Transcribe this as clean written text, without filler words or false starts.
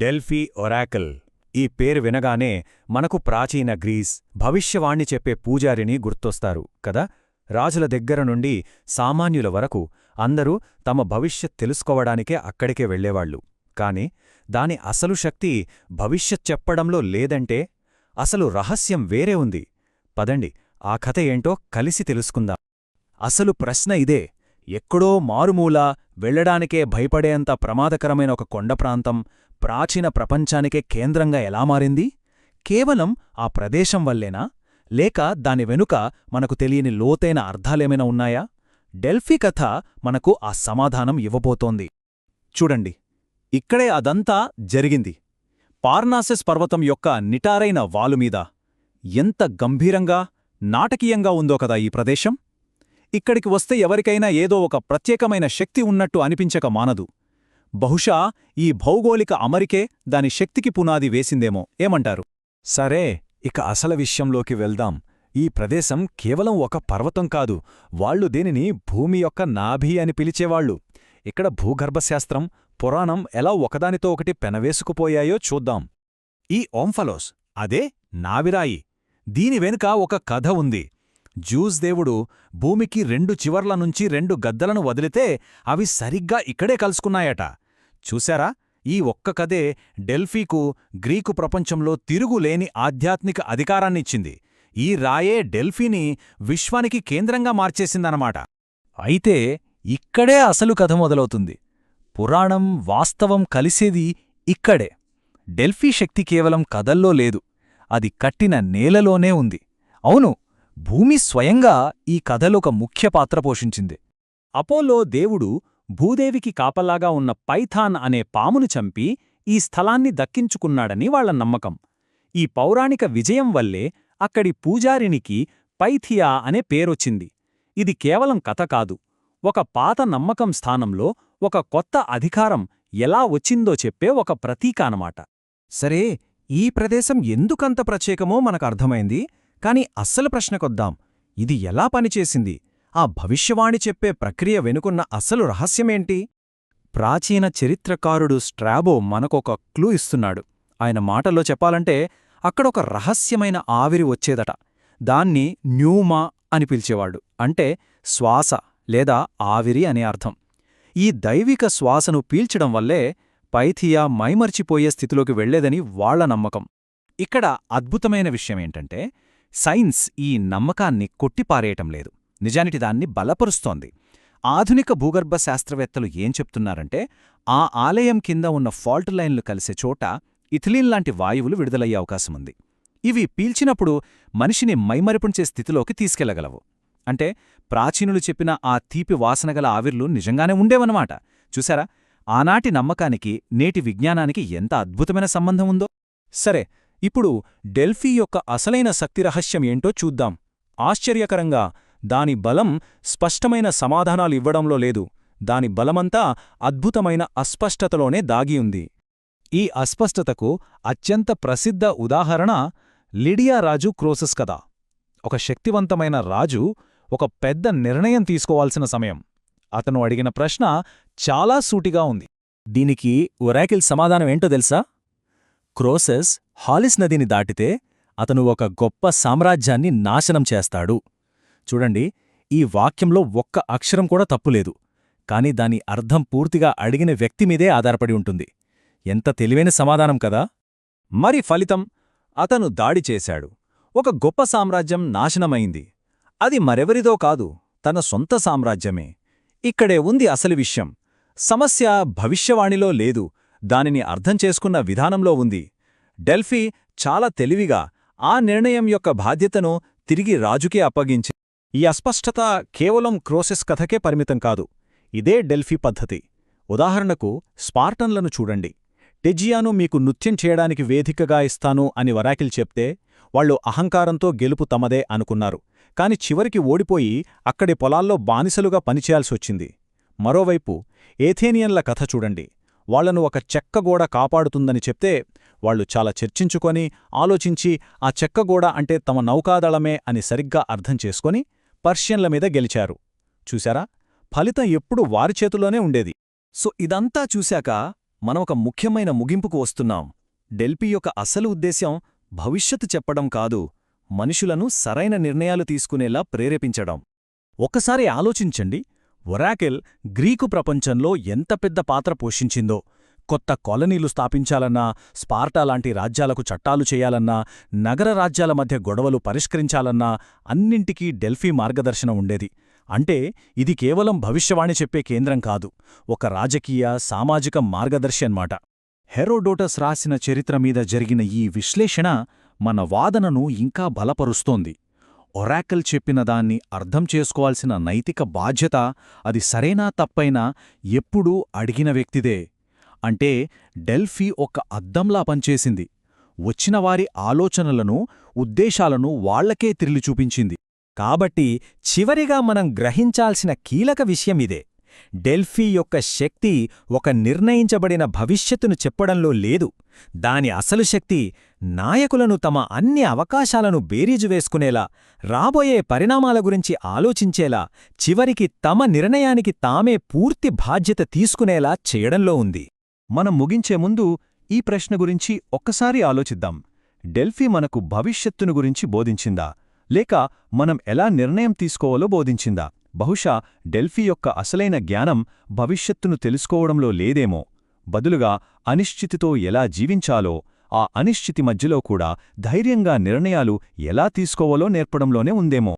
Delphi Oracle. ఈ పేరు వినగానే మనకు ప్రాచీన గ్రీస్ భవిష్యవాణ్ణి చెప్పే పూజారిని గుర్తొస్తారు కదా. రాజుల దగ్గర నుండి సామాన్యుల వరకు అందరూ తమ భవిష్యత్ తెలుసుకోవడానికే అక్కడికే వెళ్లేవాళ్లు. కాని దాని అసలు శక్తి భవిష్యత్ చెప్పడంలో లేదంటే అసలు రహస్యం వేరే ఉంది. పదండి, ఆ కథ ఏంటో కలిసి తెలుసుకుందాం. అసలు ప్రశ్న ఇదే: ఎక్కడో మారుమూల, వెళ్లడానికే భయపడేంత ప్రమాదకరమైన ఒక కొండప్రాంతం ప్రాచీన ప్రపంచానికే కేంద్రంగా ఎలా మారింది? కేవలం ఆ ప్రదేశం వల్లేనా, లేక దాని వెనుక మనకు తెలియని లోతైన అర్థాలేమైనా ఉన్నాయా? డెల్ఫీ కథ మనకు ఆ సమాధానం ఇవ్వబోతోంది. చూడండి, ఇక్కడే అదంతా జరిగింది. పార్నాసెస్ పర్వతం యొక్క నిటారైన వాలుమీద. ఎంత గంభీరంగా, నాటకీయంగా ఉందో కదా ఈ ప్రదేశం. ఇక్కడికి వస్తే ఎవరికైనా ఏదో ఒక ప్రత్యేకమైన శక్తి ఉన్నట్టు అనిపించక మానదు. బహుశా ఈ భౌగోళిక అమరికే దాని శక్తికి పునాది వేసిందేమో, ఏమంటారు? సరే, ఇక అసలు విషయంలోకి వెళ్దాం. ఈ ప్రదేశం కేవలం ఒక పర్వతం కాదు, వాళ్లు దీనిని భూమి యొక్క నాభి అని పిలిచేవాళ్లు. ఇక్కడ భూగర్భశాస్త్రం, పురాణం ఎలా ఒకదానితో ఒకటి పెనవేసుకుపోయాయో చూద్దాం. ఈ ఓంఫలోస్, అదే నావిరాయి. దీని వెనుక ఒక కథ ఉంది. జ్యూస్ దేవుడు భూమికి 2 చివర్ల నుంచి 2 గద్దలను వదిలితే అవి సరిగ్గా ఇక్కడే కలుసుకున్నాయట. చూశారా? ఈ ఒక్క కథే డెల్ఫీకు గ్రీకు ప్రపంచంలో తిరుగులేని ఆధ్యాత్మిక అధికారాన్నిచ్చింది. ఈ రాయే డెల్ఫీని విశ్వానికి కేంద్రంగా మార్చేసిందనమాట. అయితే ఇక్కడే అసలు కథ మొదలవుతుంది. పురాణం, వాస్తవం కలిసేది ఇక్కడే. డెల్ఫీ శక్తి కేవలం కథల్లో లేదు, అది కట్టిన నేలలోనే ఉంది. అవును, భూమి స్వయంగా ఈ కథలొక ముఖ్య పాత్ర పోషించింది. అపోలో దేవుడు భూదేవికి కాపలాగా ఉన్న పైథాన్ అనే పామును చంపి ఈ స్థలాన్ని దక్కించుకున్నాడని వాళ్ల నమ్మకం. ఈ పౌరాణిక విజయం వల్లే అక్కడి పూజారినికి పైథియా అనే పేరొచ్చింది. ఇది కేవలం కథ కాదు, ఒక పాత నమ్మకం స్థానంలో ఒక కొత్త అధికారం ఎలా వచ్చిందో చెప్పే ఒక ప్రతీక అనమాట. సరే, ఈ ప్రదేశం ఎందుకంత ప్రత్యేకమో మనకర్థమైంది. కాని అస్సలు ప్రశ్నకొద్దాం, ఇది ఎలా పనిచేసింది? ఆ భవిష్యవాణి చెప్పే ప్రక్రియ వెనుకున్న అసలు రహస్యమేంటి? ప్రాచీన చరిత్రకారుడు స్ట్రాబో మనకొక క్లూ ఇస్తున్నాడు. ఆయన మాటల్లో చెప్పాలంటే అక్కడొక రహస్యమైన ఆవిరి వచ్చేదట. దాన్ని న్యూమా అని పిలిచేవాడు. అంటే శ్వాస లేదా ఆవిరి అనే అర్థం. ఈ దైవిక శ్వాసను పీల్చడం వల్లే పైథియా మైమర్చిపోయే స్థితిలోకి వెళ్లేదని వాళ్ల నమ్మకం. ఇక్కడ అద్భుతమైన విషయమేంటంటే సైన్స్ ఈ నమ్మకాన్ని కొట్టిపారేయటం లేదు, నిజానికి దాన్ని బలపరుస్తోంది. ఆధునిక భూగర్భ శాస్త్రవేత్తలు ఏం చెప్తున్నారంటే ఆ ఆలయం కింద ఉన్న ఫాల్ట్ లైన్లు కలిసే చోట ఇథిలీన్ లాంటి వాయువులు విడుదలయ్యే అవకాశముంది. ఇవి పీల్చినప్పుడు మనిషిని మైమరిపుంచే స్థితిలోకి తీసుకెళ్లగలవు. అంటే ప్రాచీనులు చెప్పిన ఆ తీపి వాసనగల ఆవిర్లు నిజంగానే ఉండేవన్నమాట. చూసారా, ఆనాటి నమ్మకానికి నేటి విజ్ఞానానికి ఎంత అద్భుతమైన సంబంధం ఉందో. సరే, ఇప్పుడు డెల్ఫీ యొక్క అసలైన శక్తి రహస్యం ఏంటో చూద్దాం. ఆశ్చర్యకరంగా దాని బలం స్పష్టమైన సమాధానాలు ఇవ్వడంలో లేదు, దాని బలమంతా అద్భుతమైన అస్పష్టతలోనే దాగియుంది. ఈ అస్పష్టతకు అత్యంత ప్రసిద్ధ ఉదాహరణ లిడియా రాజు క్రోసస్ కథ. ఒక శక్తివంతమైన రాజు ఒక పెద్ద నిర్ణయం తీసుకోవాల్సిన సమయం. అతను అడిగిన ప్రశ్న చాలా సూటిగా ఉంది. దీనికి ఒరాకిల్ సమాధానమేంటో తెలుసా? క్రోసస్ హాలిస్ నదిని దాటితే అతను ఒక గొప్ప సామ్రాజ్యాన్ని నాశనం చేస్తాడు. చూడండి, ఈ వాక్యంలో ఒక్క అక్షరం కూడా తప్పులేదు. కాని దాని అర్థం పూర్తిగా అడిగిన వ్యక్తిమీదే ఆధారపడి ఉంటుంది. ఎంత తెలివైన సమాధానం కదా! మరి ఫలితం? అతను దాడి చేశాడు. ఒక గొప్ప సామ్రాజ్యం నాశనమైంది. అది మరెవరిదో కాదు, తన సొంత సామ్రాజ్యమే. ఇక్కడే ఉంది అసలు విషయం. సమస్య భవిష్యవాణిలో లేదు, దానిని అర్థం చేసుకున్న విధానంలో ఉంది. డెల్ఫీ చాలా తెలివిగా ఆ నిర్ణయం యొక్క బాధ్యతను తిరిగి రాజుకే అప్పగించి. ఈ అస్పష్టత కేవలం క్రోసెస్ కథకే పరిమితం కాదు, ఇదే డెల్ఫీ పద్ధతి. ఉదాహరణకు స్పార్టన్లను చూడండి. టెజియాను మీకు నృత్యం చేయడానికి వేదికగా ఇస్తాను అని ఒరాకిల్ చెప్తే వాళ్లు అహంకారంతో గెలుపు తమదే అనుకున్నారు. కాని చివరికి ఓడిపోయి అక్కడి పొలాల్లో బానిసలుగా పనిచేయాల్సొచ్చింది. మరోవైపు ఏథేనియన్ల కథ చూడండి. వాళ్లను ఒక చెక్కగోడ కాపాడుతుందని చెప్తే వాళ్లు చాలా చర్చించుకొని ఆలోచించి ఆ చెక్కగోడ అంటే తమ నౌకాదళమే అని సరిగ్గా అర్థం చేసుకొని పర్షియన్ల మీద గెలిచారు. చూశారా, ఫలితం ఎప్పుడూ వారి చేతుల్లోనే ఉండేది. సో ఇదంతా చూశాక మనం ఒక ముఖ్యమైన ముగింపుకు వస్తున్నాం. డెల్ఫీ యొక్క అసలు ఉద్దేశ్యం భవిష్యత్తు చెప్పడం కాదు, మనుషులను సరైన నిర్ణయాలు తీసుకునేలా ప్రేరేపించడం. ఒక్కసారి ఆలోచించండి, ఒరాకెల్ గ్రీకు ప్రపంచంలో ఎంత పెద్ద పాత్ర పోషించిందో. కొత్త కాలనీలు స్థాపించాలన్నా, స్పార్టా లాంటి రాజ్యాలకు చట్టాలు చేయాలన్నా, నగర రాజ్యాల మధ్య గొడవలు పరిష్కరించాలన్నా అన్నింటికీ డెల్ఫీ మార్గదర్శనం ఉండేది. అంటే ఇది కేవలం భవిష్యవాణి చెప్పే కేంద్రం కాదు, ఒక రాజకీయ, సామాజిక మార్గదర్శి అన్నమాట. హెరోడోటస్ రాసిన చరిత్ర మీద జరిగిన ఈ విశ్లేషణ మన వాదనను ఇంకా బలపరుస్తోంది. ఒరాకిల్ చెప్పిన దాన్ని అర్థం చేసుకోవాల్సిన నైతిక బాధ్యత, అది సరైనా తప్పైనా, ఎప్పుడూ అడిగిన వ్యక్తిదే. అంటే డెల్ఫీ ఒక అద్దంలా పనిచేసింది. వచ్చినవారి ఆలోచనలను, ఉద్దేశాలను వాళ్లకే తిరిగి చూపించింది. కాబట్టి చివరిగా మనం గ్రహించాల్సిన కీలక విషయమిదే. డెల్ఫీ యొక్క శక్తి ఒక నిర్ణయించబడిన భవిష్యత్తును చెప్పడంలో లేదు. దాని అసలు శక్తి నాయకులను తమ అన్ని అవకాశాలను బేరీజు వేసుకునేలా, రాబోయే పరిణామాల గురించి ఆలోచించేలా, చివరికి తమ నిర్ణయానికి తామే పూర్తి బాధ్యత తీసుకునేలా చేయడంలో ఉంది. మనం ముగించే ముందు ఈ ప్రశ్న గురించి ఒక్కసారి ఆలోచిద్దాం. డెల్ఫీ మనకు భవిష్యత్తును గురించి బోధించిందా, లేక మనం ఎలా నిర్ణయం తీసుకోవాలో బోధించిందా? బహుశా డెల్ఫీ యొక్క అసలైన జ్ఞానం భవిష్యత్తును తెలుసుకోవడంలో లేదేమో. బదులుగా అనిశ్చితితో ఎలా జీవించాలో, ఆ అనిశ్చితి మధ్యలో కూడా ధైర్యంగా నిర్ణయాలు ఎలా తీసుకోవాలో నేర్పడంలోనే ఉందేమో.